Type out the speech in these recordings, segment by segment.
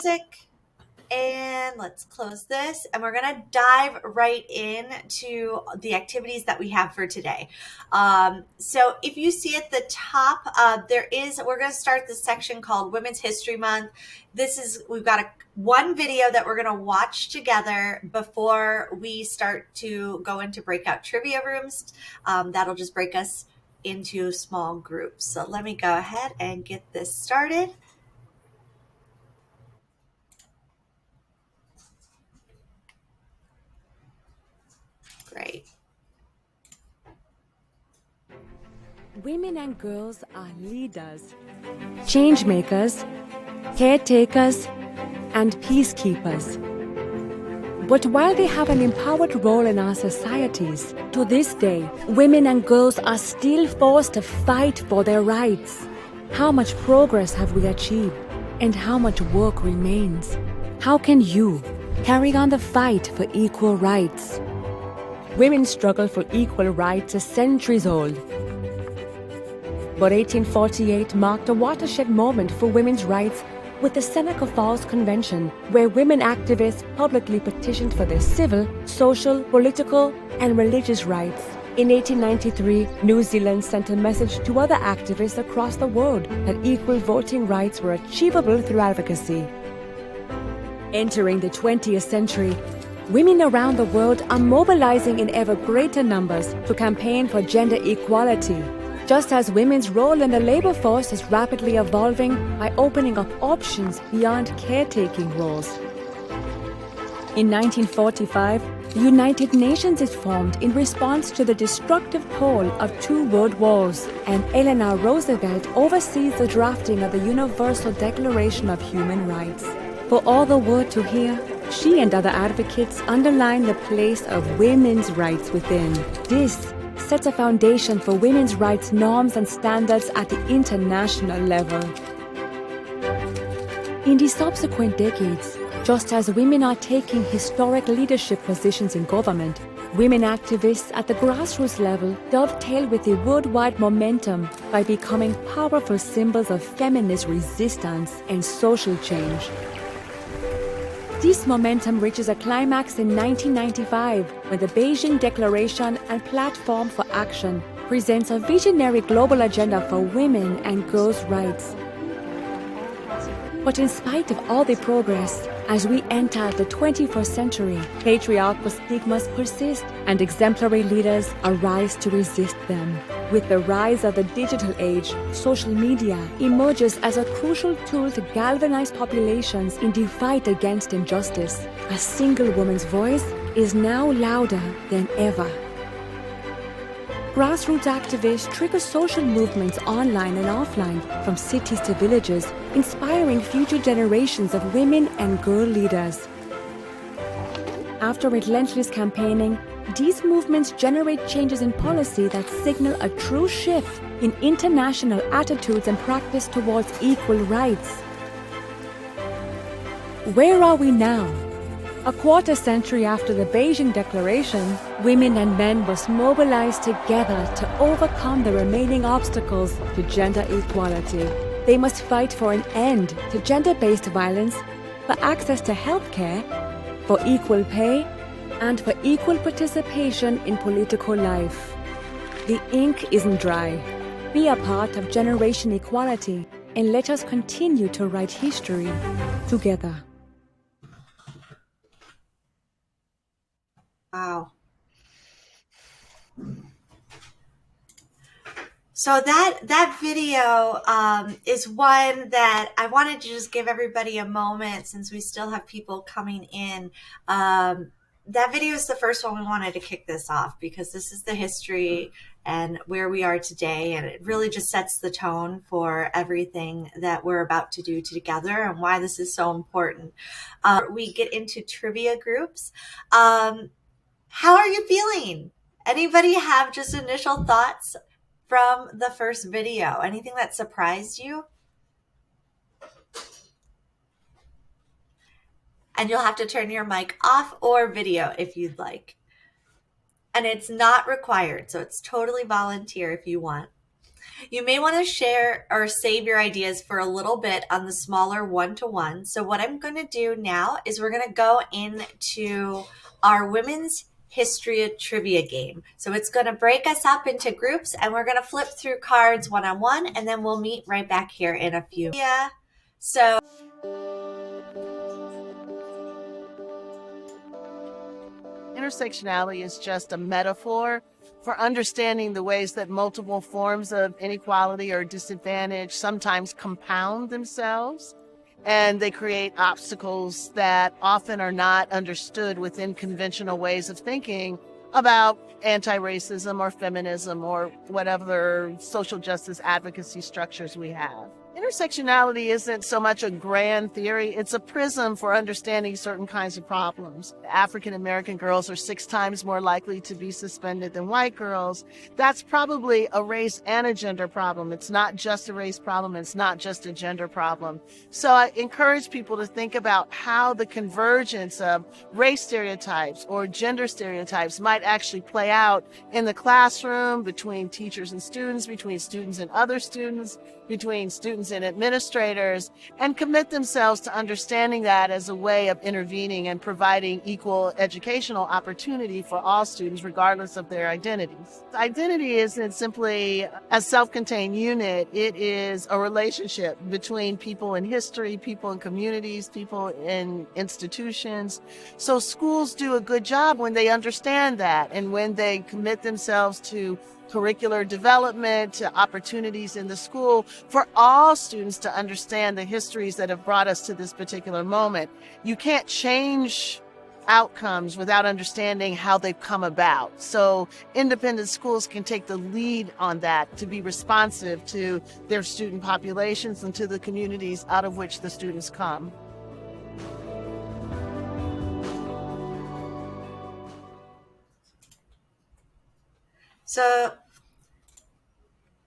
music. And let's close this. And we're going to dive right into the activities that we have for today. So if you see at the top, we're going to start this section called Women's History Month. We've got one video that we're going to watch together before we start to go into breakout trivia rooms. That'll just break us into small groups. So let me go ahead and get this started. Great. Women and girls are leaders, change makers, caretakers, and peacekeepers. But while they have an empowered role in our societies, to this day, women and girls are still forced to fight for their rights. How much progress have we achieved, and how much work remains? How can you carry on the fight for equal rights? Women's struggle for equal rights is centuries old. But 1848 marked a watershed moment for women's rights with the Seneca Falls Convention, where women activists publicly petitioned for their civil, social, political, and religious rights. In 1893, New Zealand sent a message to other activists across the world that equal voting rights were achievable through advocacy. Entering the 20th century, women around the world are mobilizing in ever greater numbers to campaign for gender equality, just as women's role in the labor force is rapidly evolving by opening up options beyond caretaking roles. In 1945, the United Nations is formed in response to the destructive toll of two world wars, and Eleanor Roosevelt oversees the drafting of the Universal Declaration of Human Rights. For all the world to hear, she and other advocates underline the place of women's rights within. This sets a foundation for women's rights norms and standards at the international level. In the subsequent decades, just as women are taking historic leadership positions in government, women activists at the grassroots level dovetail with the worldwide momentum by becoming powerful symbols of feminist resistance and social change. This momentum reaches a climax in 1995 when the Beijing Declaration and Platform for Action presents a visionary global agenda for women and girls' rights. But in spite of all the progress, as we enter the 21st century, patriarchal stigmas persist and exemplary leaders arise to resist them. With the rise of the digital age, social media emerges as a crucial tool to galvanize populations in the fight against injustice. A single woman's voice is now louder than ever. Grassroots activists trigger social movements online and offline, from cities to villages, inspiring future generations of women and girl leaders. After relentless campaigning, these movements generate changes in policy that signal a true shift in international attitudes and practice towards equal rights. Where are we now? A quarter century after the Beijing Declaration, women and men must mobilize together to overcome the remaining obstacles to gender equality. They must fight for an end to gender-based violence, for access to healthcare, for equal pay, and for equal participation in political life. The ink isn't dry. Be a part of generation equality, and let us continue to write history together. Wow. So that video is one that I wanted to just give everybody a moment, since we still have people coming in. That video is the first one we wanted to kick this off, because this is the history and where we are today, and it really just sets the tone for everything that we're about to do together and why this is so important. We get into trivia groups. How are you feeling? Anybody have just initial thoughts from the first video? Anything that surprised you? And you'll have to turn your mic off or video if you'd like. And it's not required, so it's totally volunteer if you want. You may want to share or save your ideas for a little bit on the smaller one-to-one. So what I'm going to do now is we're going to go into our women's history trivia game. So it's going to break us up into groups, and we're going to flip through cards one-on-one, and then we'll meet right back here in a few. Yeah. So intersectionality is just a metaphor for understanding the ways that multiple forms of inequality or disadvantage sometimes compound themselves, and they create obstacles that often are not understood within conventional ways of thinking about anti-racism or feminism or whatever social justice advocacy structures we have. Intersectionality isn't so much a grand theory, it's a prism for understanding certain kinds of problems. African American girls are 6 times more likely to be suspended than white girls. That's probably a race and a gender problem. It's not just a race problem, it's not just a gender problem. So I encourage people to think about how the convergence of race stereotypes or gender stereotypes might actually play out in the classroom, between teachers and students, between students and other students, between students and administrators, and commit themselves to understanding that as a way of intervening and providing equal educational opportunity for all students, regardless of their identities. Identity isn't simply a self-contained unit. It is a relationship between people in history, people in communities, people in institutions. So schools do a good job when they understand that and when they commit themselves to curricular development, to opportunities in the school for all students to understand the histories that have brought us to this particular moment. You can't change outcomes without understanding how they've come about. So independent schools can take the lead on that to be responsive to their student populations and to the communities out of which the students come. So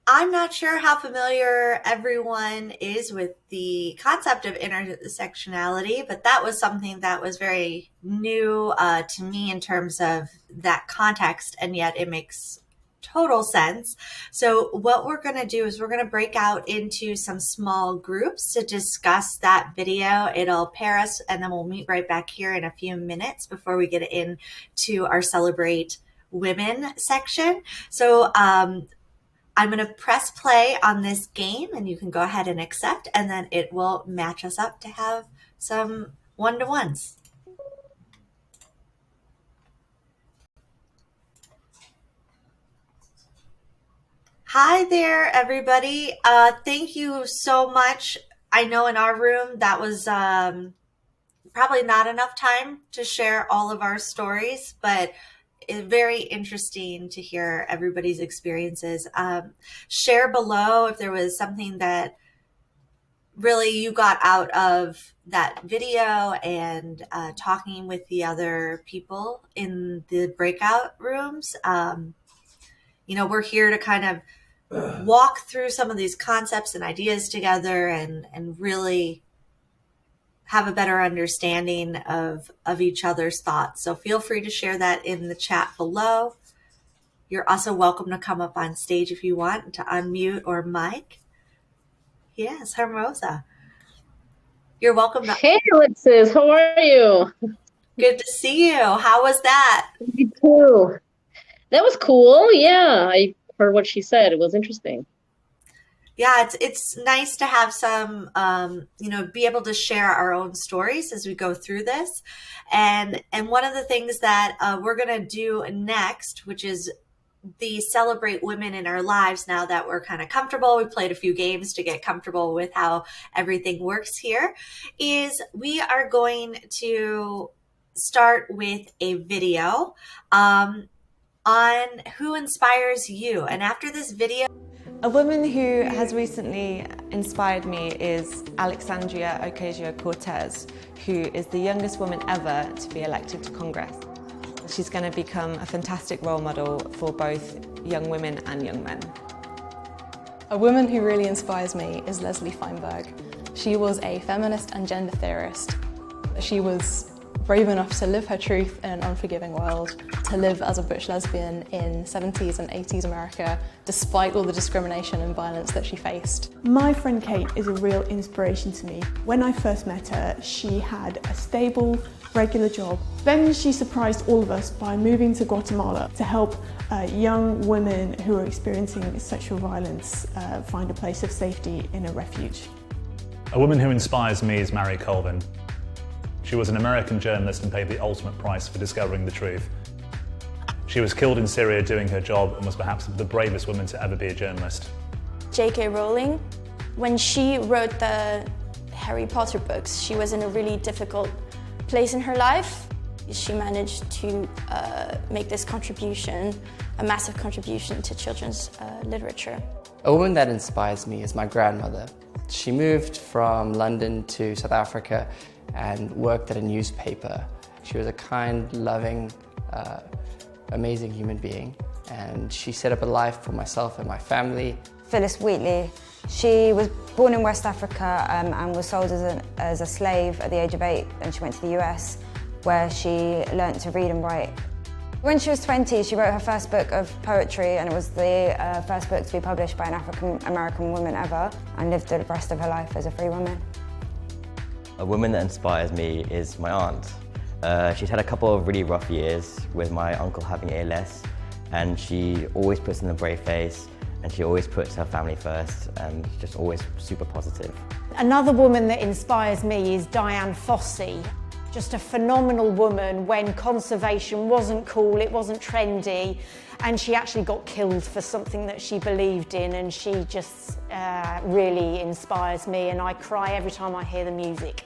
I'm not sure how familiar everyone is with the concept of intersectionality, but that was something that was very new to me in terms of that context, and yet it makes total sense. So what we're going to do is we're going to break out into some small groups to discuss that video. It'll pair us, and then we'll meet right back here in a few minutes before we get into our Celebrate Women section. So I'm going to press play on this game, and you can go ahead and accept, and then it will match us up to have some one-to-ones. Hi there, everybody. Thank you so much. I know in our room that was probably not enough time to share all of our stories, but it's very interesting to hear everybody's experiences. Share below if there was something that really you got out of that video and talking with the other people in the breakout rooms. We're here to kind of walk through some of these concepts and ideas together and really have a better understanding of each other's thoughts. So feel free to share that in the chat below. You're also welcome to come up on stage if you want to unmute or mic. Yes, Hermosa. You're welcome to. Hey, Alexis, how are you? Good to see you. How was that? You too. That was cool. Yeah, I heard what she said. It was interesting. Yeah, it's nice to have some, be able to share our own stories as we go through this. And one of the things that we're going to do next, which is the Celebrate Women in Our Lives, now that we're kind of comfortable, we played a few games to get comfortable with how everything works here, is we are going to start with a video on who inspires you. And after this video, a woman who has recently inspired me is Alexandria Ocasio-Cortez, who is the youngest woman ever to be elected to Congress. She's going to become a fantastic role model for both young women and young men. A woman who really inspires me is Leslie Feinberg. She was a feminist and gender theorist. She was brave enough to live her truth in an unforgiving world, to live as a butch lesbian in 70s and 80s America, despite all the discrimination and violence that she faced. My friend Kate is a real inspiration to me. When I first met her, she had a stable, regular job. Then she surprised all of us by moving to Guatemala to help young women who are experiencing sexual violence find a place of safety in a refuge. A woman who inspires me is Mary Colvin. She was an American journalist and paid the ultimate price for discovering the truth. She was killed in Syria doing her job and was perhaps the bravest woman to ever be a journalist. J.K. Rowling, when she wrote the Harry Potter books, she was in a really difficult place in her life. She managed to make this contribution, a massive contribution to children's literature. A woman that inspires me is my grandmother. She moved from London to South Africa and worked at a newspaper. She was a kind, loving, amazing human being, and she set up a life for myself and my family. Phyllis Wheatley, she was born in West Africa and was sold as a slave at the age of 8, and she went to the US where she learnt to read and write. When she was 20, she wrote her first book of poetry, and it was the first book to be published by an African-American woman ever, and lived the rest of her life as a free woman. A woman that inspires me is my aunt. She's had a couple of really rough years with my uncle having ALS, and she always puts in a brave face, and she always puts her family first, and just always super positive. Another woman that inspires me is Diane Fossey. Just a phenomenal woman when conservation wasn't cool, it wasn't trendy, and she actually got killed for something that she believed in, and she just really inspires me, and I cry every time I hear the music.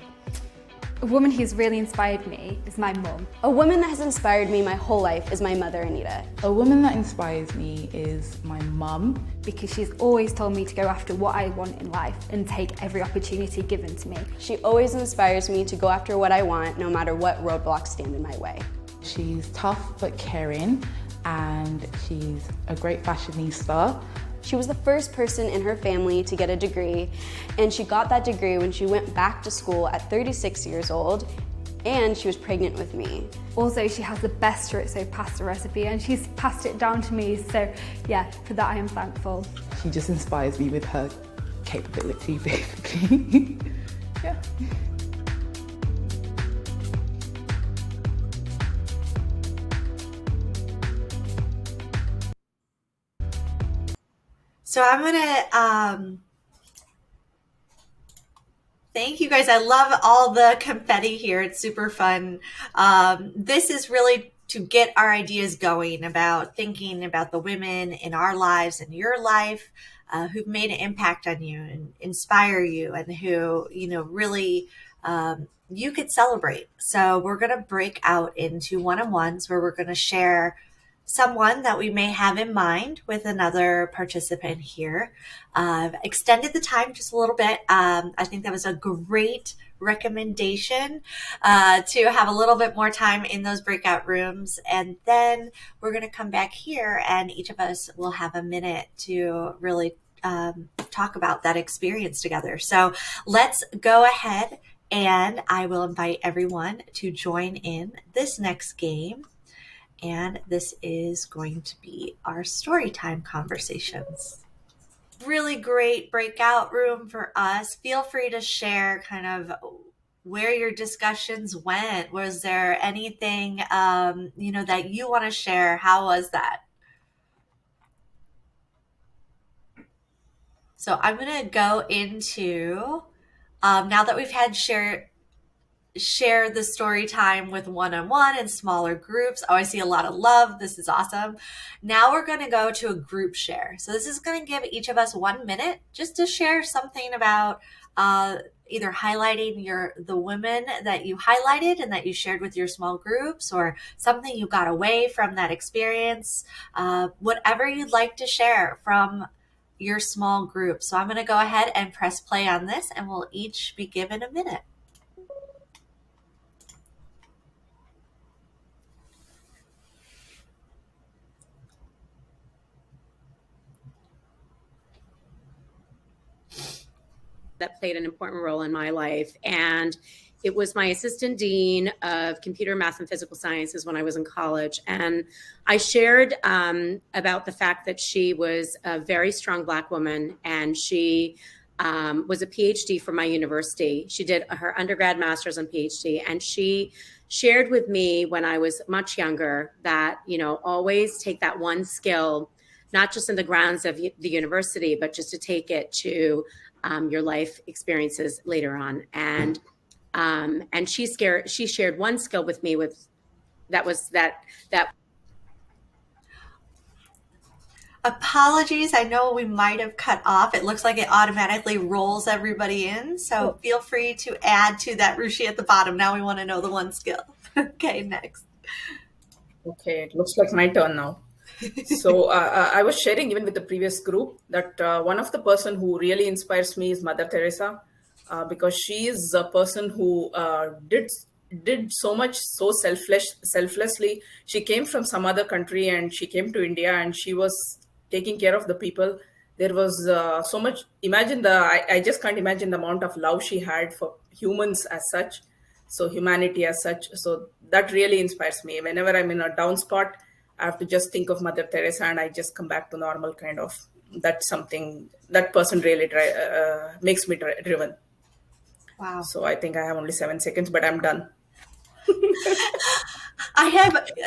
A woman who's really inspired me is my mum. A woman that has inspired me my whole life is my mother, Anita. A woman that inspires me is my mum. Because she's always told me to go after what I want in life and take every opportunity given to me. She always inspires me to go after what I want, no matter what roadblocks stand in my way. She's tough but caring, and she's a great fashionista. She was the first person in her family to get a degree, and she got that degree when she went back to school at 36 years old, and she was pregnant with me. Also, she has the best chorizo pasta recipe, and she's passed it down to me, so yeah, for that I am thankful. She just inspires me with her capability, basically. Yeah. So I'm gonna thank you guys. I love all the confetti here. It's super fun. This is really to get our ideas going about thinking about the women in our lives and your life who've made an impact on you and inspire you, and who, you know, really you could celebrate. So we're going to break out into one-on-ones where we're going to share someone that we may have in mind with another participant here. Extended the time just a little bit. I think that was a great recommendation to have a little bit more time in those breakout rooms. And then we're going to come back here, and each of us will have a minute to really talk about that experience together. So let's go ahead, and I will invite everyone to join in this next game. And this is going to be our storytime conversations. Really great breakout room for us. Feel free to share kind of where your discussions went. Was there anything, that you want to share? How was that? So I'm going to go into, now that we've had share the story time with one-on-one and smaller groups. Oh, I see a lot of love. This is awesome. Now we're going to go to a group share. So this is going to give each of us 1 minute just to share something about either highlighting the women that you highlighted and that you shared with your small groups, or something you got away from that experience, whatever you'd like to share from your small group. So I'm going to go ahead and press play on this, and we'll each be given a minute. That played an important role in my life. And It was my assistant dean of computer, math, and physical sciences when I was in college. And I shared about the fact that she was a very strong Black woman, and she was a PhD from my university. She did her undergrad, master's, and PhD. And she shared with me when I was much younger that, always take that one skill, not just in the grounds of the university, but just to take it to your life experiences later on. And she shared one skill with me that Apologies, I know we might have cut off. It looks like it automatically rolls everybody in. So feel free to add to that, Rushi, at the bottom. Now we want to know the one skill. Okay, next. Okay, it looks like my turn now. So I was sharing even with the previous group that one of the person who really inspires me is Mother Teresa, because she is a person who did so much so selflessly. She came from some other country and she came to India and she was taking care of the people. There was so much, I just can't imagine the amount of love she had for humans as such, so humanity as such. So that really inspires me. Whenever I'm in a down spot, I have to just think of Mother Teresa and I just come back to normal kind of. That's something, that person really makes me driven. Wow. So I think I have only 7 seconds, but I'm done.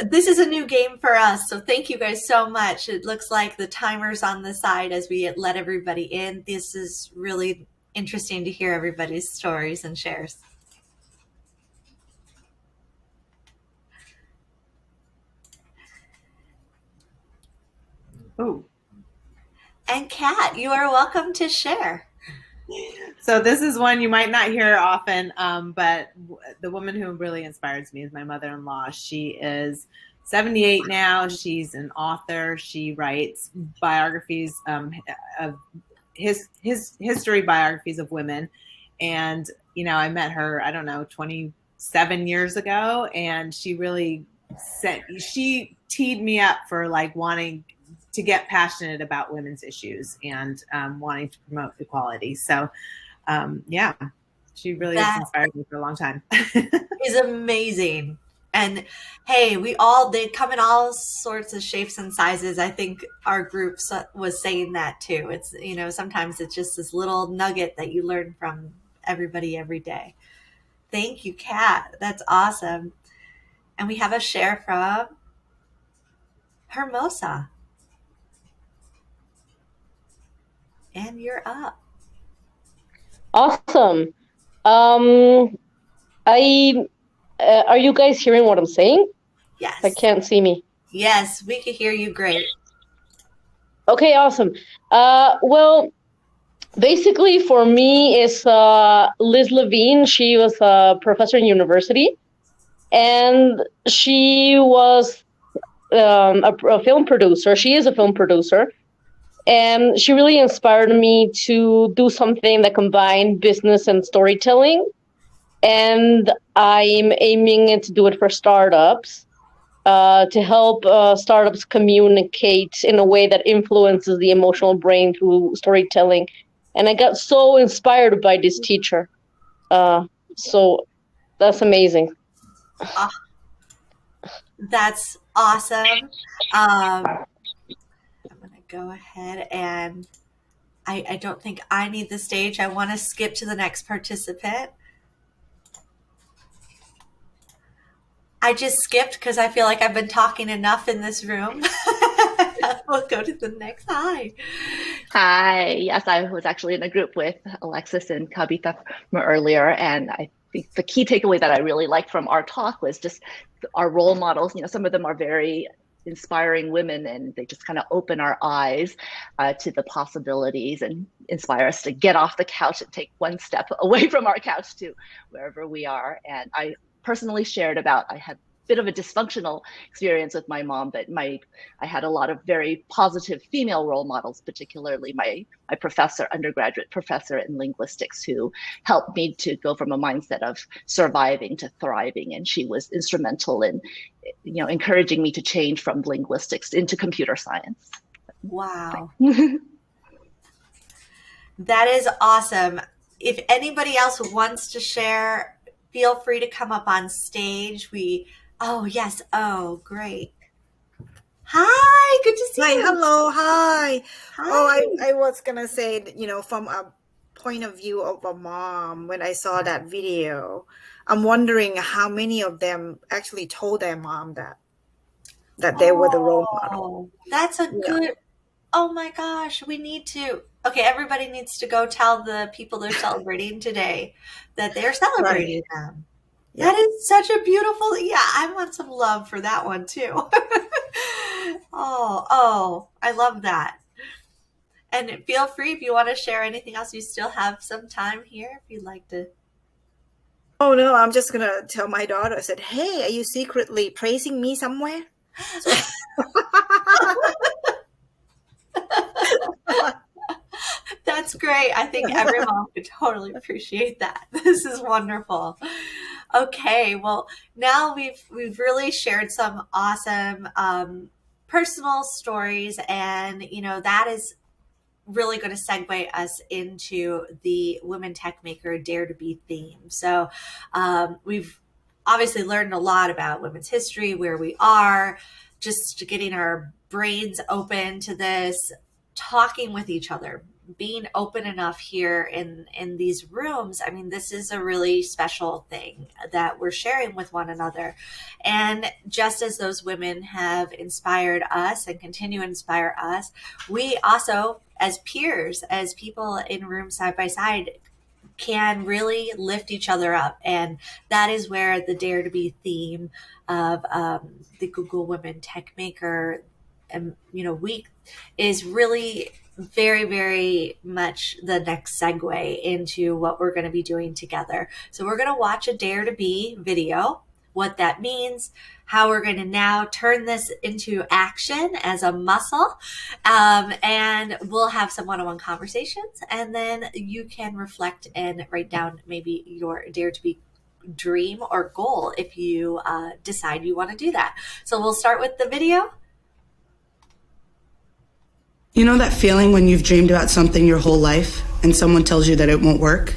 This is a new game for us, so thank you guys so much. It looks like the timer's on the side as we let everybody in. This is really interesting to hear everybody's stories and shares. Ooh. And Kat, you are welcome to share. So this is one you might not hear often, but the woman who really inspires me is my mother-in-law. She is 78 now. She's an author. She writes biographies of history biographies of women. And, I met her, 27 years ago. And she teed me up for wanting to get passionate about women's issues and wanting to promote equality. So, she really has inspired me for a long time. Is amazing. And hey, they come in all sorts of shapes and sizes. I think our group was saying that too. It's, sometimes it's just this little nugget that you learn from everybody every day. Thank you, Kat. That's awesome. And we have a share from Hermosa. And you're up. Awesome. Are you guys hearing what I'm saying? Yes. I can't see me. Yes, we can hear you great. Okay, awesome. Well, basically for me is Liz Levine. She was a professor in university, and she was a film producer. She is a film producer. And she really inspired me to do something that combined business and storytelling. And I'm aiming to do it for startups, to help startups communicate in a way that influences the emotional brain through storytelling. And I got so inspired by this teacher. So that's amazing. That's awesome. Go ahead and I don't think I need the stage. I want to skip to the next participant. I just skipped because I feel like I've been talking enough in this room. We'll go to the next. Hi. Hi. Yes, I was actually in a group with Alexis and Kavita from earlier, and I think the key takeaway that I really liked from our talk was just our role models. Some of them are very inspiring women, and they just kind of open our eyes to the possibilities and inspire us to get off the couch and take one step away from our couch to wherever we are. And I personally shared about, I had a bit of a dysfunctional experience with my mom, but I had a lot of very positive female role models, particularly my professor, undergraduate professor in linguistics, who helped me to go from a mindset of surviving to thriving. And she was instrumental in encouraging me to change from linguistics into computer science. Wow. That is awesome. If anybody else wants to share, feel free to come up on stage. Oh, yes. Oh, great. Hi, good to see Hi, you. hello, hi. Hi. Oh, I was gonna say, from a point of view of a mom, when I saw that video, I'm wondering how many of them actually told their mom that they were the role model. That's a good, oh my gosh, we need to, okay, everybody needs to go tell the people they're celebrating today that they're celebrating them. Yeah. That is such a beautiful, yeah, I want some love for that one too. Oh, I love that. And feel free if you want to share anything else. You still have some time here if you'd like to. Oh no, I'm just gonna tell my daughter, I said, hey, are you secretly praising me somewhere? That's great. I think every mom could totally appreciate that. This is wonderful. Okay, well, now we've really shared some awesome personal stories, and that is really going to segue us into the Women Tech Maker Dare to Be theme. So we've obviously learned a lot about women's history, where we are, just getting our brains open to this, talking with each other, being open enough here in these rooms. I mean, this is a really special thing that we're sharing with one another. And just as those women have inspired us and continue to inspire us, we also, as peers, as people in rooms side by side, can really lift each other up. And that is where the Dare to Be theme of the Google Women Tech Maker week is really very, very much the next segue into what we're going to be doing together. So we're going to watch a Dare to Be video, what that means, how we're going to now turn this into action as a muscle. And we'll have some one-on-one conversations, and then you can reflect and write down maybe your Dare to Be dream or goal if you decide you want to do that. So we'll start with the video. You know that feeling when you've dreamed about something your whole life and someone tells you that it won't work?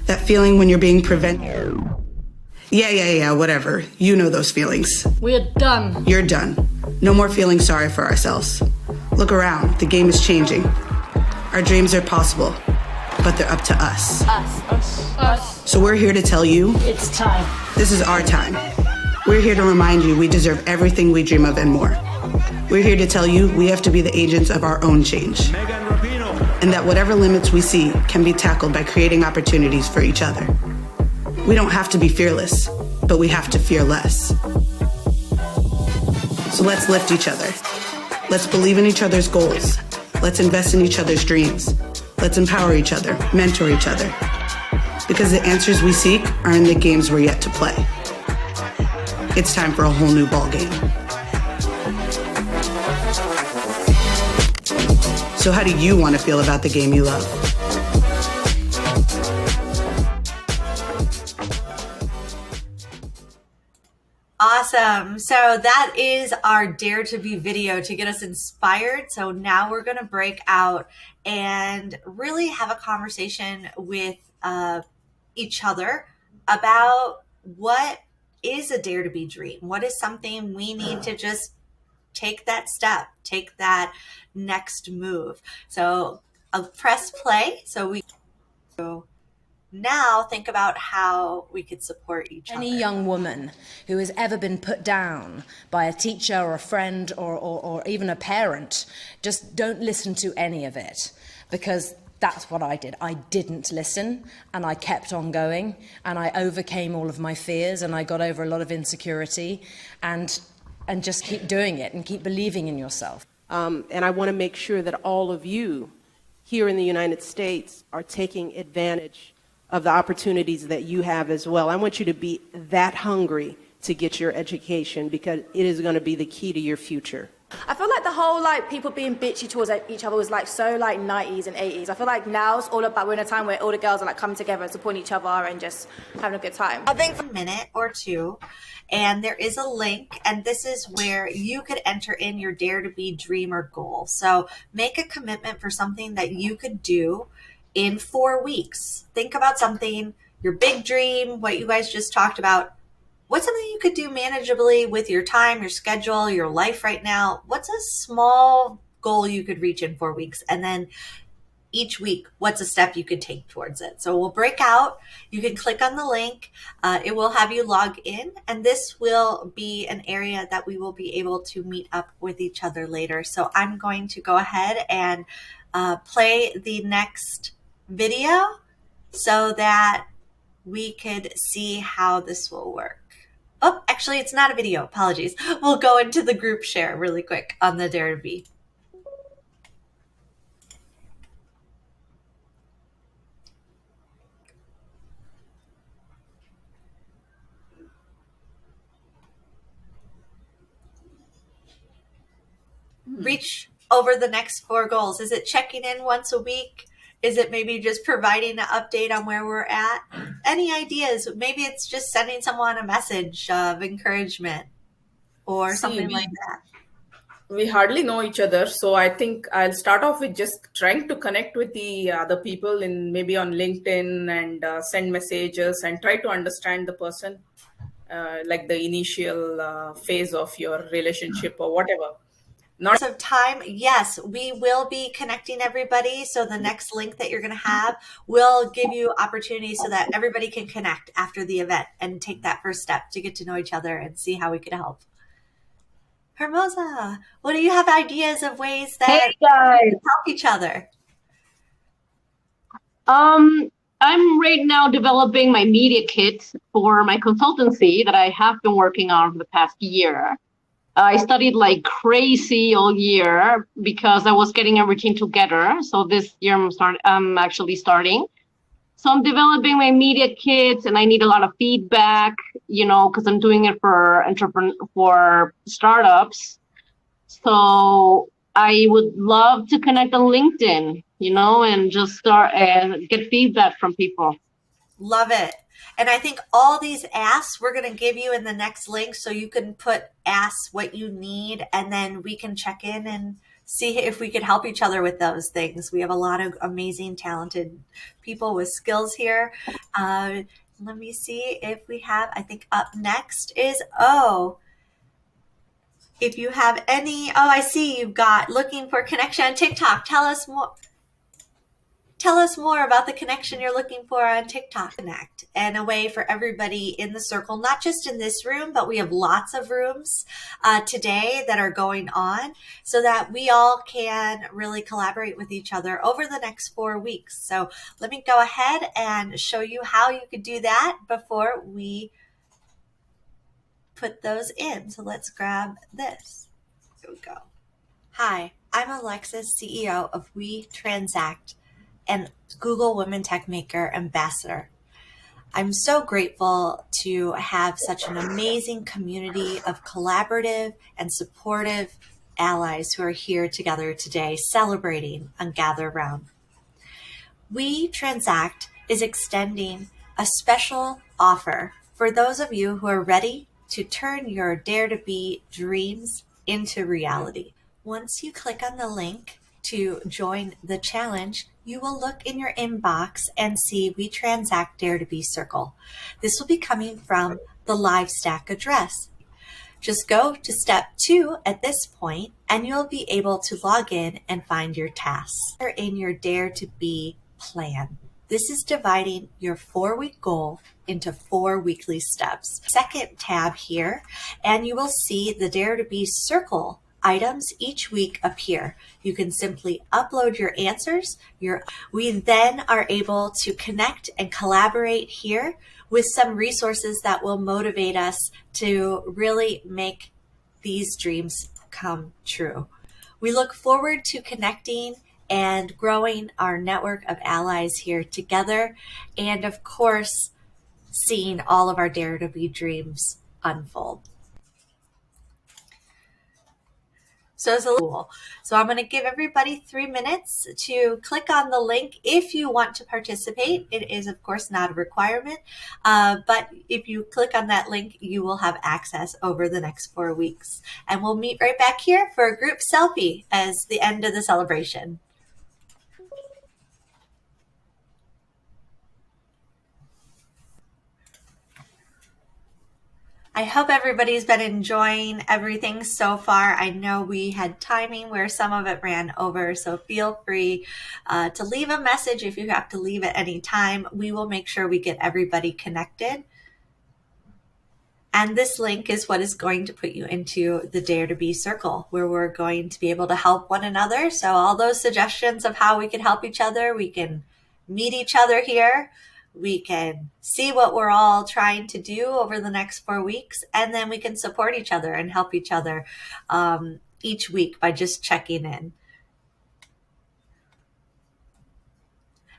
That feeling when you're being prevented. Yeah, whatever. You know those feelings. We're done. You're done. No more feeling sorry for ourselves. Look around. The game is changing. Our dreams are possible, but they're up to us. Us. So we're here to tell you It's time. this is our time. We're here to remind you we deserve everything we dream of and more. We're here to tell you we have to be the agents of our own change. And that whatever limits we see can be tackled by creating opportunities for each other. We don't have to be fearless, but we have to fear less. So let's lift each other. Let's believe in each other's goals. Let's invest in each other's dreams. Let's empower each other, mentor each other. Because the answers we seek are in the games we're yet to play. It's time for a whole new ball game. So how do you want to feel about the game you love? Awesome. So that is our Dare to Be video to get us inspired. So now we're going to break out and really have a conversation with each other about what is a Dare to Be dream. What is something we need to just take that step, take that next move. So I'll press play. So we now think about how we could support each other. Any young woman who has ever been put down by a teacher or a friend or even a parent, just don't listen to any of it, because that's what I did. I didn't listen, and I kept on going, and I overcame all of my fears, and I got over a lot of insecurity, and just keep doing it and keep believing in yourself. And I want to make sure that all of you here in the United States are taking advantage of the opportunities that you have as well. I want you to be that hungry to get your education, because it is going to be the key to your future. I feel like the whole people being bitchy towards each other was so 90s and 80s. I feel like now it's all about, we're in a time where all the girls are coming together and supporting each other and just having a good time. I think for a minute or two, and there is a link, and this is where you could enter in your Dare to Be dream or goal. So make a commitment for something that you could do in 4 weeks. Think about something your big dream, what you guys just talked about. What's something you could do manageably with your time, your schedule, your life right now? What's a small goal you could reach in 4 weeks? And then each week, what's a step you could take towards it? So we'll break out. You can click on the link. It will have you log in, and this will be an area that we will be able to meet up with each other later. So I'm going to go ahead and play the next video so that we could see how this will work. Oh, actually, it's not a video. Apologies. We'll go into the group share really quick on the Dare to Be. Reach over the next 4 goals. Is it checking in once a week? Is it maybe just providing an update on where we're at? Any ideas? Maybe it's just sending someone a message of encouragement or something like that. We hardly know each other, so I think I'll start off with just trying to connect with the other people in maybe on LinkedIn and send messages and try to understand the person, like the initial phase of your relationship or whatever. Not of time. Yes, we will be connecting everybody. So the next link that you're going to have will give you opportunity so that everybody can connect after the event and take that first step to get to know each other and see how we could help. Hermosa, what do you have ideas of ways that Hey guys, we can help each other? I'm right now developing my media kit for my consultancy that I have been working on for the past year. I studied like crazy all year because I was getting everything together. So this year I'm actually starting. So I'm developing my media kit, and I need a lot of feedback, because I'm doing it for startups. So I would love to connect on LinkedIn, and just start and get feedback from people. Love it. And I think all these asks we're going to give you in the next link, so you can ask what you need, and then we can check in and see if we could help each other with those things. We have a lot of amazing, talented people with skills here. Let me see if we have, I think up next is, if you have any, I see you've got looking for connection on TikTok. Tell us more. Tell us more about the connection you're looking for on TikTok. Connect, and a way for everybody in the circle, not just in this room, but we have lots of rooms today that are going on so that we all can really collaborate with each other over the next 4 weeks. So let me go ahead and show you how you could do that before we put those in. So let's grab this. Here we go. Hi, I'm Alexis, CEO of WeTransact and Google Women Tech Maker Ambassador. I'm so grateful to have such an amazing community of collaborative and supportive allies who are here together today celebrating on Gatheround. WeTransact is extending a special offer for those of you who are ready to turn your Dare to Be dreams into reality. Once you click on the link to join the challenge, you will look in your inbox and see WeTransact Dare to Be Circle. This will be coming from the LiveStack address. Just go to step 2 at this point, and you'll be able to log in and find your tasks in your Dare to Be plan. This is dividing your 4-week goal into 4 weekly steps. Second tab here, and you will see the Dare to Be Circle items each week appear. You can simply upload your answers. We then are able to connect and collaborate here with some resources that will motivate us to really make these dreams come true. We look forward to connecting and growing our network of allies here together, and of course, seeing all of our Dare to Be dreams unfold. So it's a little cool. So I'm going to give everybody 3 minutes to click on the link if you want to participate. It is, of course, not a requirement, but if you click on that link, you will have access over the next 4 weeks. And we'll meet right back here for a group selfie as the end of the celebration. I hope everybody's been enjoying everything so far. I know we had timing where some of it ran over, so feel free to leave a message if you have to leave at any time. We will make sure we get everybody connected. And this link is what is going to put you into the Dare to Be circle, where we're going to be able to help one another. So all those suggestions of how we can help each other, we can meet each other here. We can see what we're all trying to do over the next 4 weeks, and then we can support each other and help each other each week by just checking in.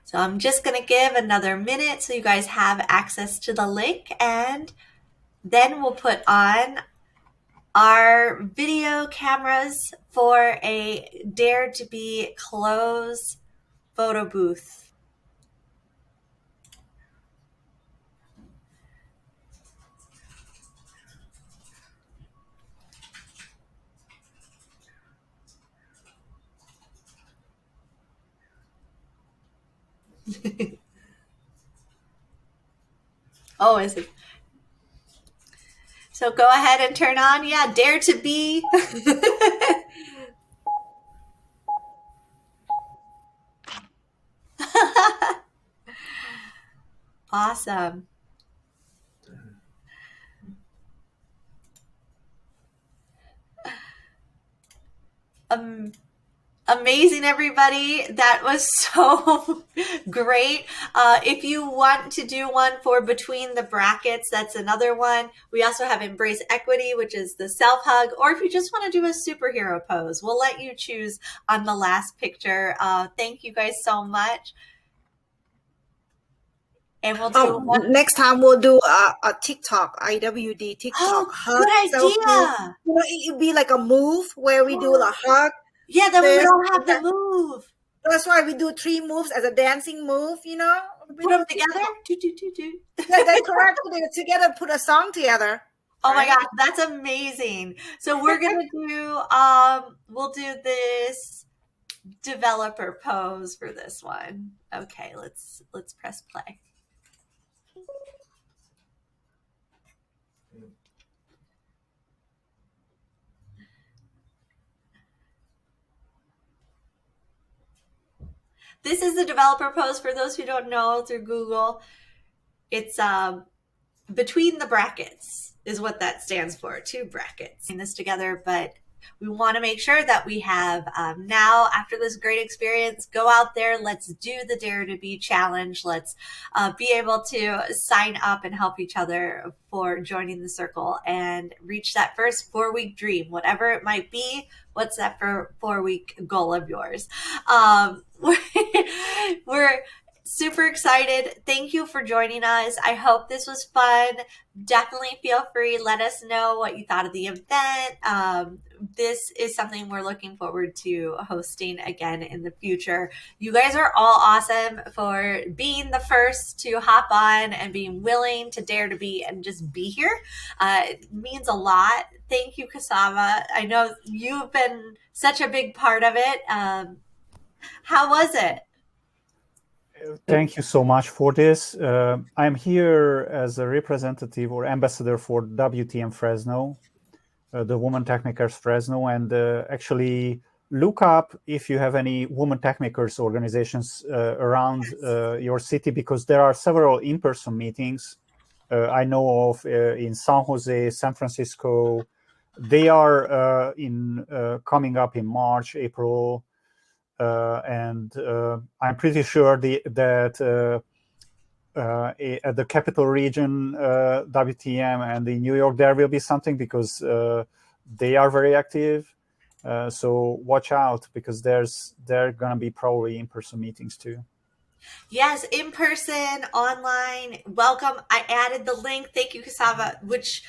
So I'm just going to give another minute so you guys have access to the link, and then we'll put on our video cameras for a Dare to Be close photo booth. Oh, is it? So go ahead and turn on, yeah, Dare to Be. Awesome. Amazing, everybody. That was so great. If you want to do one for between the brackets, that's another one. We also have Embrace Equity, which is the self hug, or if you just want to do a superhero pose, we'll let you choose on the last picture. Thank you guys so much. And we'll do next time we'll do a TikTok, IWD TikTok hug. Good idea. You know, it'd be like a move where we do a hug. Yeah, then we don't have the move. That's why we do 3 moves as a dancing move, you know? Put them together? Yeah, that's correct. Put it together, put a song together. Oh my gosh, that's amazing. So we're going to do, we'll do this developer pose for this one. Okay, let's press play. This is the developer pose for those who don't know through Google. It's between the brackets is what that stands for, 2 brackets. Putting this together, but we want to make sure that we have now, after this great experience, go out there, let's do the Dare to Be challenge. Let's be able to sign up and help each other for joining the circle and reach that first 4-week dream, whatever it might be. What's that 4-week goal of yours? We're super excited. Thank you for joining us. I hope this was fun. Definitely feel free. Let us know what you thought of the event. This is something we're looking forward to hosting again in the future. You guys are all awesome for being the first to hop on and being willing to dare to be and just be here. It means a lot. Thank you, Cassava. I know you've been such a big part of it. How was it? Thank you so much for this. I'm here as a representative or ambassador for WTM Fresno, the Women Techmakers Fresno, and actually look up if you have any Women Techmakers organizations around your city, because there are several in-person meetings I know of in San Jose, San Francisco. They are coming up in March, April. And I'm pretty sure that at the capital region, WTM, and in New York, there will be something, because they are very active. So watch out, because there are going to be probably in-person meetings too. Yes, in person, online, welcome. I added the link. Thank you, Cassava, which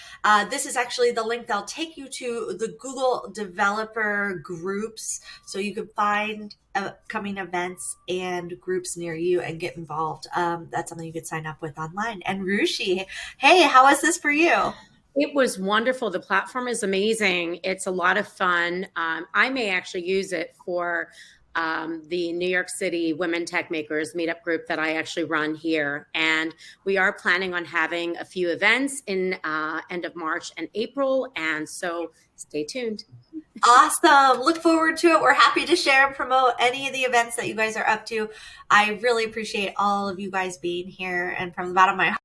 this is actually the link that'll take you to the Google developer groups, so you can find upcoming events and groups near you and get involved. That's something you could sign up with online. And Rushi, hey, how was this for you? It was wonderful. The platform is amazing. It's a lot of fun. I may actually use it for the New York City Women Tech Makers meetup group that I actually run here. And we are planning on having a few events in end of March and April. And so stay tuned. Awesome. Look forward to it. We're happy to share and promote any of the events that you guys are up to. I really appreciate all of you guys being here, and from the bottom of my heart,